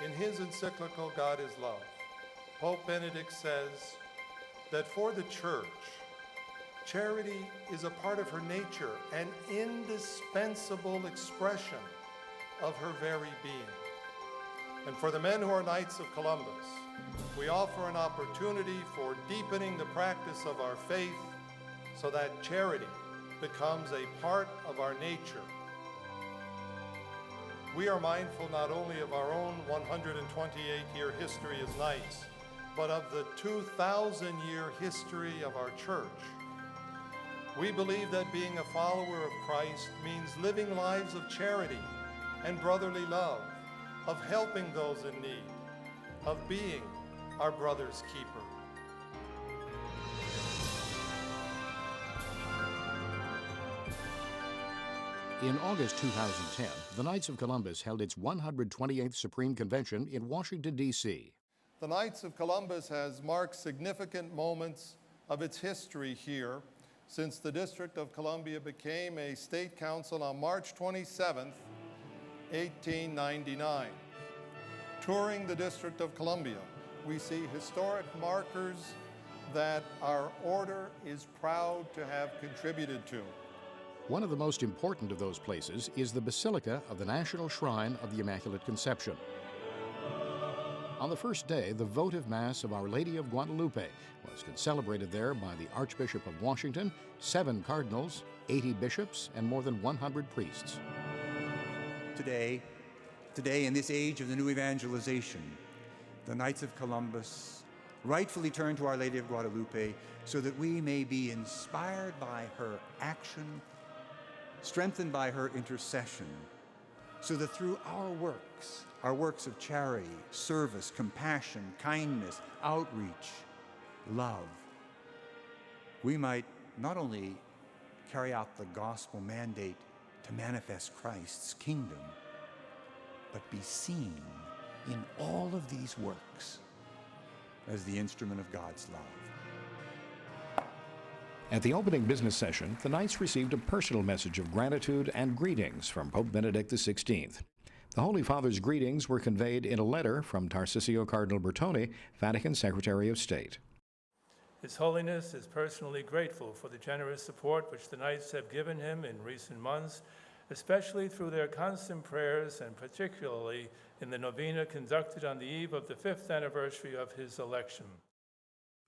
In his encyclical, God is Love, Pope Benedict says that for the Church, charity is a part of her nature, an indispensable expression of her very being. And for the men who are Knights of Columbus, we offer an opportunity for deepening the practice of our faith so that charity becomes a part of our nature. We are mindful not only of our own 128-year history as Knights, but of the 2,000-year history of our Church. We believe that being a follower of Christ means living lives of charity and brotherly love, of helping those in need, of being our brother's keeper. In August 2010, the Knights of Columbus held its 128th Supreme Convention in Washington, D.C. The Knights of Columbus has marked significant moments of its history here since the District of Columbia became a state council on March 27, 1899. Touring the District of Columbia, we see historic markers that our order is proud to have contributed to. One of the most important of those places is the Basilica of the National Shrine of the Immaculate Conception. On the first day, the votive Mass of Our Lady of Guadalupe was celebrated there by the Archbishop of Washington, 7 cardinals, 80 bishops, and more than 100 priests. Today, in this age of the new evangelization, the Knights of Columbus rightfully turn to Our Lady of Guadalupe so that we may be inspired by her action, strengthened by her intercession, so that through our works of charity, service, compassion, kindness, outreach, love, we might not only carry out the gospel mandate to manifest Christ's kingdom, but be seen in all of these works as the instrument of God's love. At the opening business session, the Knights received a personal message of gratitude and greetings from Pope Benedict XVI. The Holy Father's greetings were conveyed in a letter from Tarcisio Cardinal Bertone, Vatican Secretary of State. His Holiness is personally grateful for the generous support which the Knights have given him in recent months, especially through their constant prayers and particularly in the novena conducted on the eve of the 5th anniversary of his election.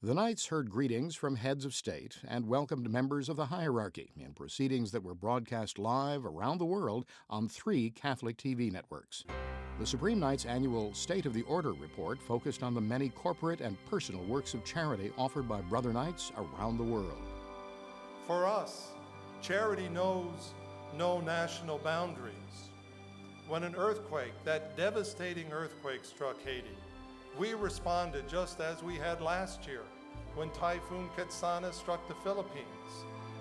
The Knights heard greetings from heads of state and welcomed members of the hierarchy in proceedings that were broadcast live around the world on 3 Catholic TV networks. The Supreme Knights' annual State of the Order report focused on the many corporate and personal works of charity offered by Brother Knights around the world. For us, charity knows no national boundaries. When an earthquake, that devastating earthquake, struck Haiti, we responded just as we had last year when Typhoon Quetzana struck the Philippines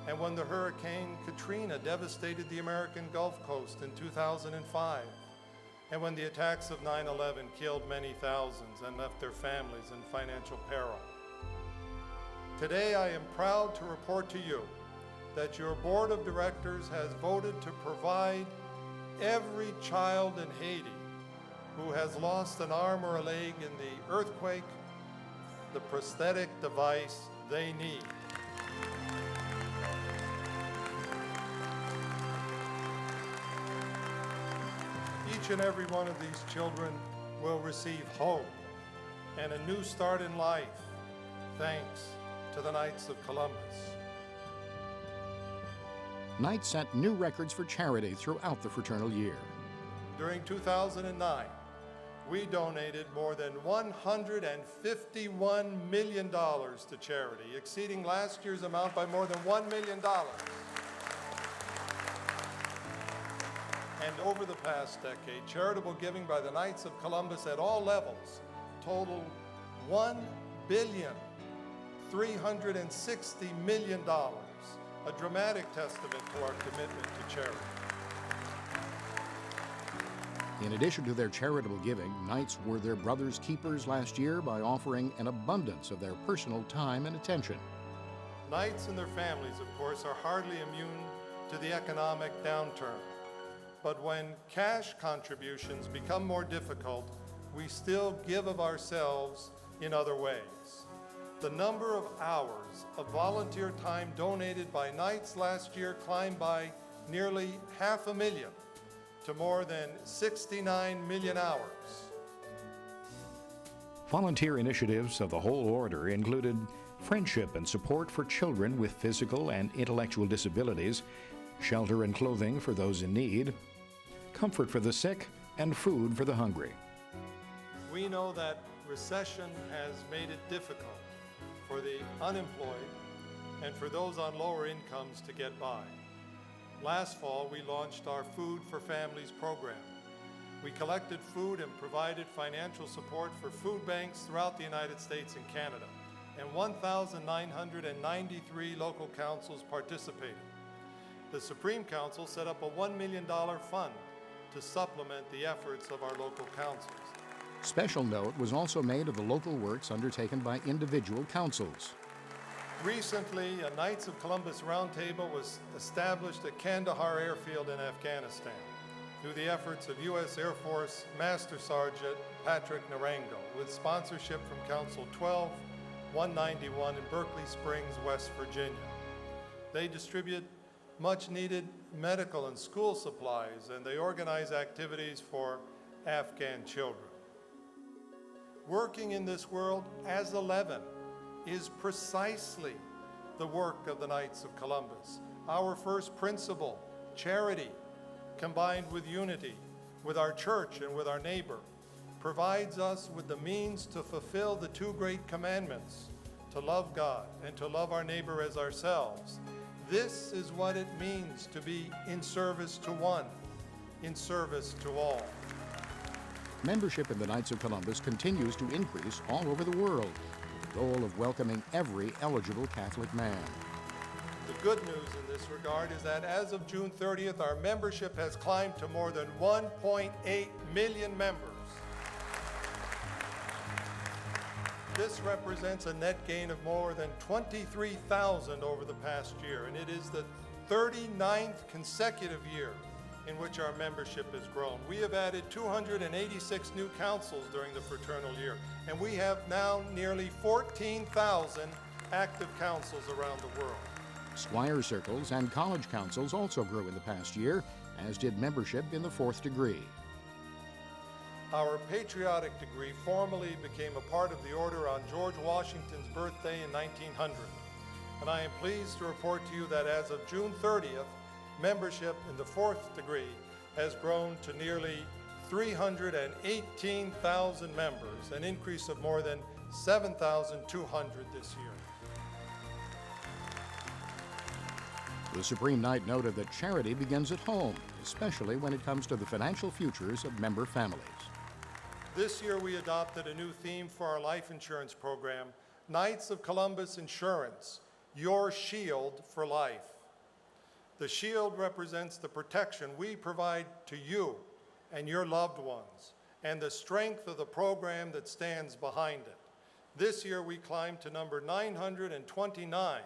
and when the Hurricane Katrina devastated the American Gulf Coast in 2005 and when the attacks of 9/11 killed many thousands and left their families in financial peril. Today I am proud to report to you that your board of directors has voted to provide every child in Haiti who has lost an arm or a leg in the earthquake the prosthetic device they need. Each and every one of these children will receive hope and a new start in life, thanks to the Knights of Columbus. Knights set new records for charity throughout the fraternal year. During 2009, we donated more than $151 million to charity, exceeding last year's amount by more than $1 million. And over the past decade, charitable giving by the Knights of Columbus at all levels totaled $1,360 million, a dramatic testament to our commitment to charity. In addition to their charitable giving, Knights were their brothers' keepers last year by offering an abundance of their personal time and attention. Knights and their families, of course, are hardly immune to the economic downturn. But when cash contributions become more difficult, we still give of ourselves in other ways. The number of hours of volunteer time donated by Knights last year climbed by nearly 500,000 to more than 69 million hours. Volunteer initiatives of the whole order included friendship and support for children with physical and intellectual disabilities, shelter and clothing for those in need, comfort for the sick, and food for the hungry. We know that recession has made it difficult for the unemployed and for those on lower incomes to get by. Last fall, we launched our Food for Families program. We collected food and provided financial support for food banks throughout the United States and Canada, and 1,993 local councils participated. The Supreme Council set up a $1 million fund to supplement the efforts of our local councils. Special note was also made of the local works undertaken by individual councils. Recently, a Knights of Columbus Roundtable was established at Kandahar Airfield in Afghanistan through the efforts of U.S. Air Force Master Sergeant Patrick Narango, with sponsorship from Council 12-191 in Berkeley Springs, West Virginia. They distribute much-needed medical and school supplies, and they organize activities for Afghan children. Working in this world as 11 is precisely the work of the Knights of Columbus. Our first principle, charity, combined with unity, with our church and with our neighbor, provides us with the means to fulfill the two great commandments, to love God and to love our neighbor as ourselves. This is what it means to be in service to one, in service to all. Membership in the Knights of Columbus continues to increase all over the world, with the goal of welcoming every eligible Catholic man. The good news in this regard is that as of June 30th, our membership has climbed to more than 1.8 million members. This represents a net gain of more than 23,000 over the past year, and it is the 39th consecutive year in which our membership has grown. We have added 286 new councils during the fraternal year, and we have now nearly 14,000 active councils around the world. Squire circles and college councils also grew in the past year, as did membership in the fourth degree. Our patriotic degree formally became a part of the order on George Washington's birthday in 1900. And I am pleased to report to you that as of June 30th, membership in the fourth degree has grown to nearly 318,000 members, an increase of more than 7,200 this year. The Supreme Knight noted that charity begins at home, especially when it comes to the financial futures of member families. This year we adopted a new theme for our life insurance program, Knights of Columbus Insurance, Your Shield for Life. The shield represents the protection we provide to you and your loved ones, and the strength of the program that stands behind it. This year we climbed to number 929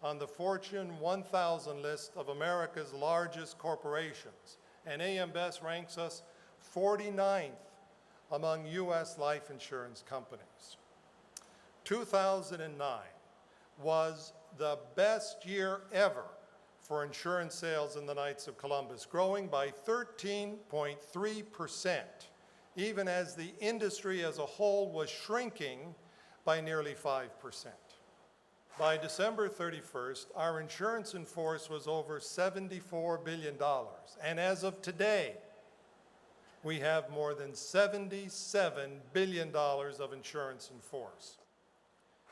on the Fortune 1000 list of America's largest corporations, and AM Best ranks us 49th among U.S. life insurance companies. 2009 was the best year ever for insurance sales in the Knights of Columbus, growing by 13.3%, even as the industry as a whole was shrinking by nearly 5%. By December 31st, our insurance in force was over $74 billion, and as of today, we have more than $77 billion of insurance in force.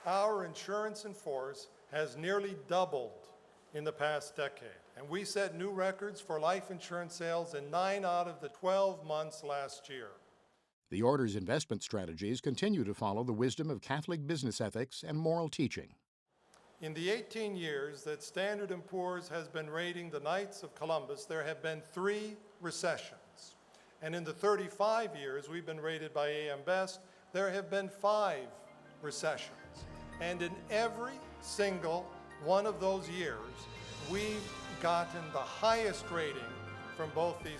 Our insurance in force has nearly doubled in the past decade, and we set new records for life insurance sales in 9 out of the 12 months last year. The Order's investment strategies continue to follow the wisdom of Catholic business ethics and moral teaching. In the 18 years that Standard & Poor's has been rating the Knights of Columbus, there have been 3 recessions. And in the 35 years we've been rated by AM Best, there have been 5 recessions. And in every single one of those years, we've gotten the highest rating from both these